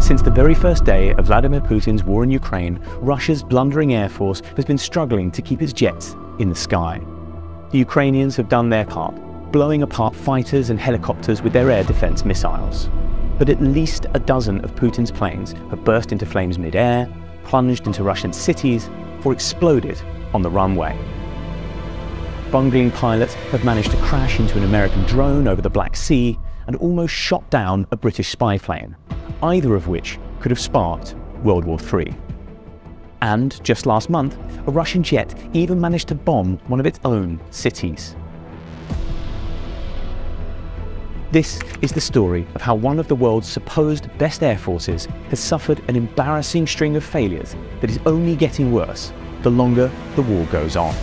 Since the very first day of Vladimir Putin's war in Ukraine, Russia's blundering air force has been struggling to keep its jets in the sky. The Ukrainians have done their part, blowing apart fighters and helicopters with their air defense missiles. But at least a dozen of Putin's planes have burst into flames mid-air, plunged into Russian cities, or exploded on the runway. Bungling pilots have managed to crash into an American drone over the Black Sea and almost shot down a British spy plane, either of which could have sparked World War III. And just last month, a Russian jet even managed to bomb one of its own cities. This is the story of how one of the world's supposed best air forces has suffered an embarrassing string of failures that is only getting worse the longer the war goes on.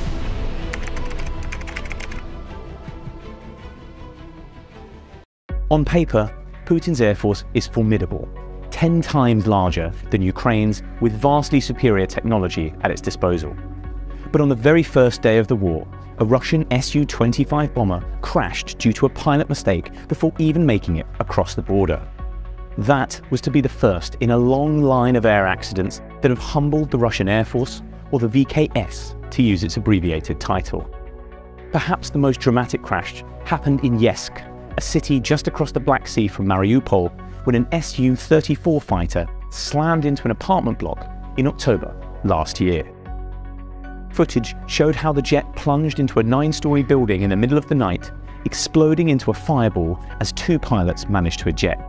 On paper, Putin's air force is formidable, 10 times larger than Ukraine's, with vastly superior technology at its disposal. But on the very first day of the war, a Russian Su-25 bomber crashed due to a pilot mistake before even making it across the border. That was to be the first in a long line of air accidents that have humbled the Russian Air Force, or the VKS, to use its abbreviated title. Perhaps the most dramatic crash happened in Yeysk, a city just across the Black Sea from Mariupol, when an Su-34 fighter slammed into an apartment block in October last year. Footage showed how the jet plunged into a 9-story building in the middle of the night, exploding into a fireball as 2 pilots managed to eject.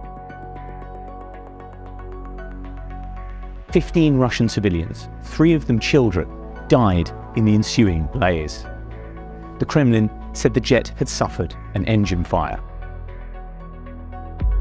15 Russian civilians, 3 of them children, died in the ensuing blaze. The Kremlin said the jet had suffered an engine fire.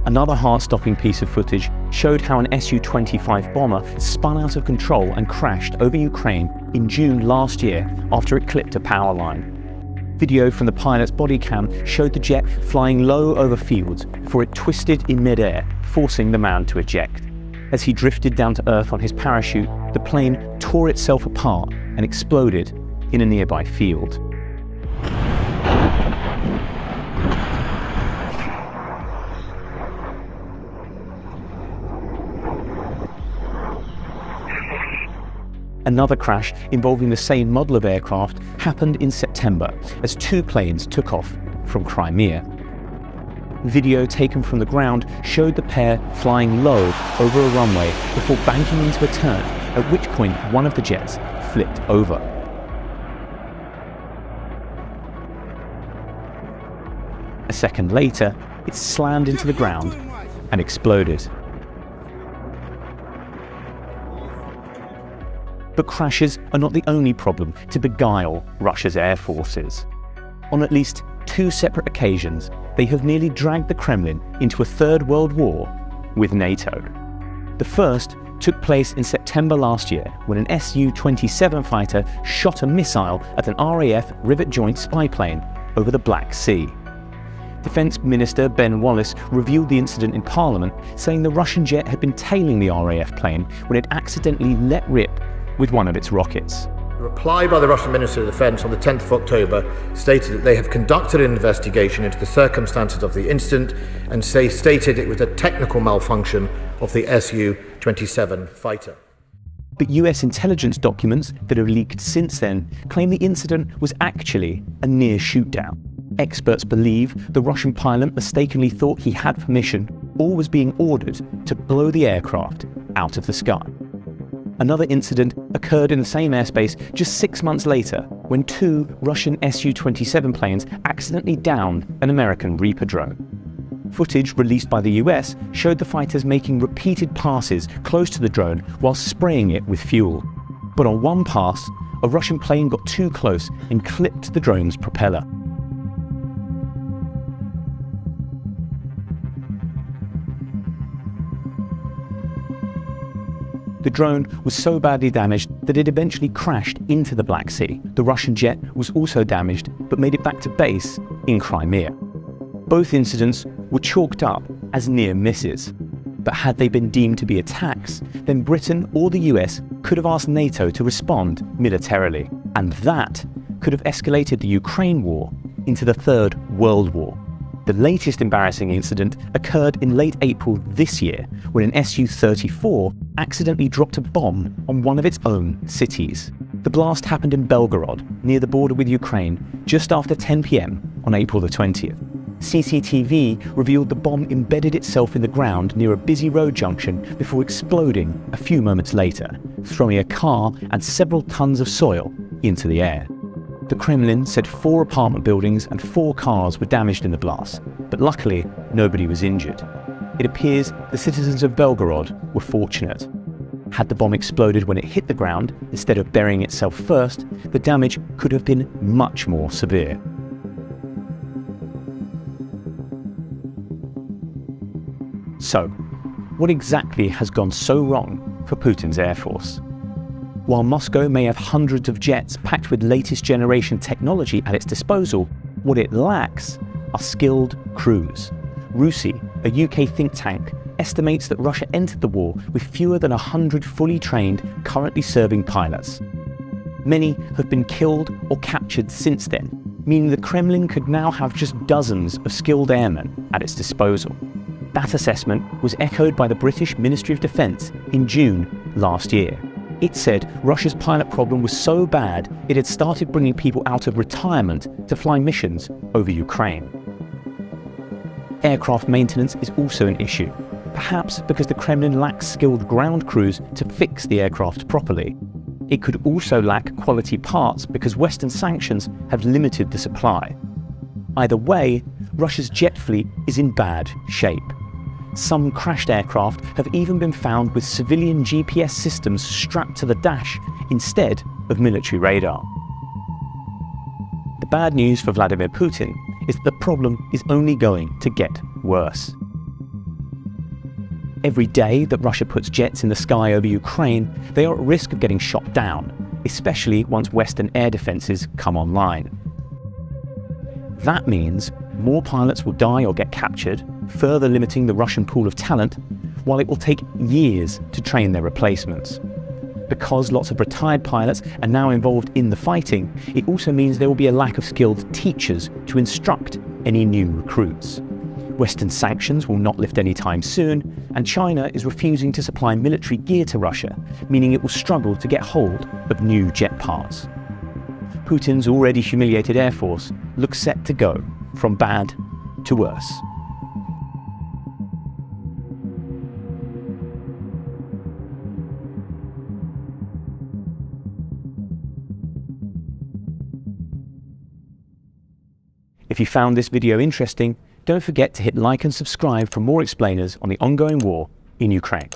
Another heart-stopping piece of footage showed how an Su-25 bomber spun out of control and crashed over Ukraine in June last year after it clipped a power line. Video from the pilot's body cam showed the jet flying low over fields before it twisted in mid-air, forcing the man to eject. As he drifted down to earth on his parachute, the plane tore itself apart and exploded in a nearby field. Another crash involving the same model of aircraft happened in September as 2 planes took off from Crimea. Video taken from the ground showed the pair flying low over a runway before banking into a turn, at which point one of the jets flipped over. A second later, it slammed into the ground and exploded. But crashes are not the only problem to beguile Russia's air forces. On at least 2 separate occasions, they have nearly dragged the Kremlin into a Third World War with NATO. The first took place in September last year when an Su-27 fighter shot a missile at an RAF rivet joint spy plane over the Black Sea. Defence Minister Ben Wallace reviewed the incident in Parliament, saying the Russian jet had been tailing the RAF plane when it accidentally let rip with one of its rockets. The reply by the Russian Minister of Defence on the 10th of October stated that they have conducted an investigation into the circumstances of the incident and stated it was a technical malfunction of the Su-27 fighter. But US intelligence documents that have leaked since then claim the incident was actually a near shoot-down. Experts believe the Russian pilot mistakenly thought he had permission or was being ordered to blow the aircraft out of the sky. Another incident occurred in the same airspace just 6 months later when 2 Russian Su-27 planes accidentally downed an American Reaper drone. Footage released by the US showed the fighters making repeated passes close to the drone while spraying it with fuel. But on one pass, a Russian plane got too close and clipped the drone's propeller. The drone was so badly damaged that it eventually crashed into the Black Sea. The Russian jet was also damaged, but made it back to base in Crimea. Both incidents were chalked up as near misses. But had they been deemed to be attacks, then Britain or the US could have asked NATO to respond militarily. And that could have escalated the Ukraine war into the Third World War. The latest embarrassing incident occurred in late April this year when an Su-34 accidentally dropped a bomb on one of its own cities. The blast happened in Belgorod, near the border with Ukraine, just after 10 p.m. on April the 20th. CCTV revealed the bomb embedded itself in the ground near a busy road junction before exploding a few moments later, throwing a car and several tons of soil into the air. The Kremlin said 4 apartment buildings and 4 cars were damaged in the blast, but luckily nobody was injured. It appears the citizens of Belgorod were fortunate. Had the bomb exploded when it hit the ground, instead of burying itself first, the damage could have been much more severe. So, what exactly has gone so wrong for Putin's Air Force? While Moscow may have hundreds of jets packed with latest generation technology at its disposal, what it lacks are skilled crews. RUSI, a UK think tank, estimates that Russia entered the war with fewer than 100 fully trained, currently serving pilots. Many have been killed or captured since then, meaning the Kremlin could now have just dozens of skilled airmen at its disposal. That assessment was echoed by the British Ministry of Defence in June last year. It said Russia's pilot problem was so bad it had started bringing people out of retirement to fly missions over Ukraine. Aircraft maintenance is also an issue, perhaps because the Kremlin lacks skilled ground crews to fix the aircraft properly. It could also lack quality parts because Western sanctions have limited the supply. Either way, Russia's jet fleet is in bad shape. Some crashed aircraft have even been found with civilian GPS systems strapped to the dash instead of military radar. The bad news for Vladimir Putin is that the problem is only going to get worse. Every day that Russia puts jets in the sky over Ukraine, they are at risk of getting shot down, especially once Western air defences come online. That means more pilots will die or get captured, further limiting the Russian pool of talent, while it will take years to train their replacements. Because lots of retired pilots are now involved in the fighting, it also means there will be a lack of skilled teachers to instruct any new recruits. Western sanctions will not lift anytime soon, and China is refusing to supply military gear to Russia, meaning it will struggle to get hold of new jet parts. Putin's already humiliated Air Force looks set to go from bad to worse. If you found this video interesting, don't forget to hit like and subscribe for more explainers on the ongoing war in Ukraine.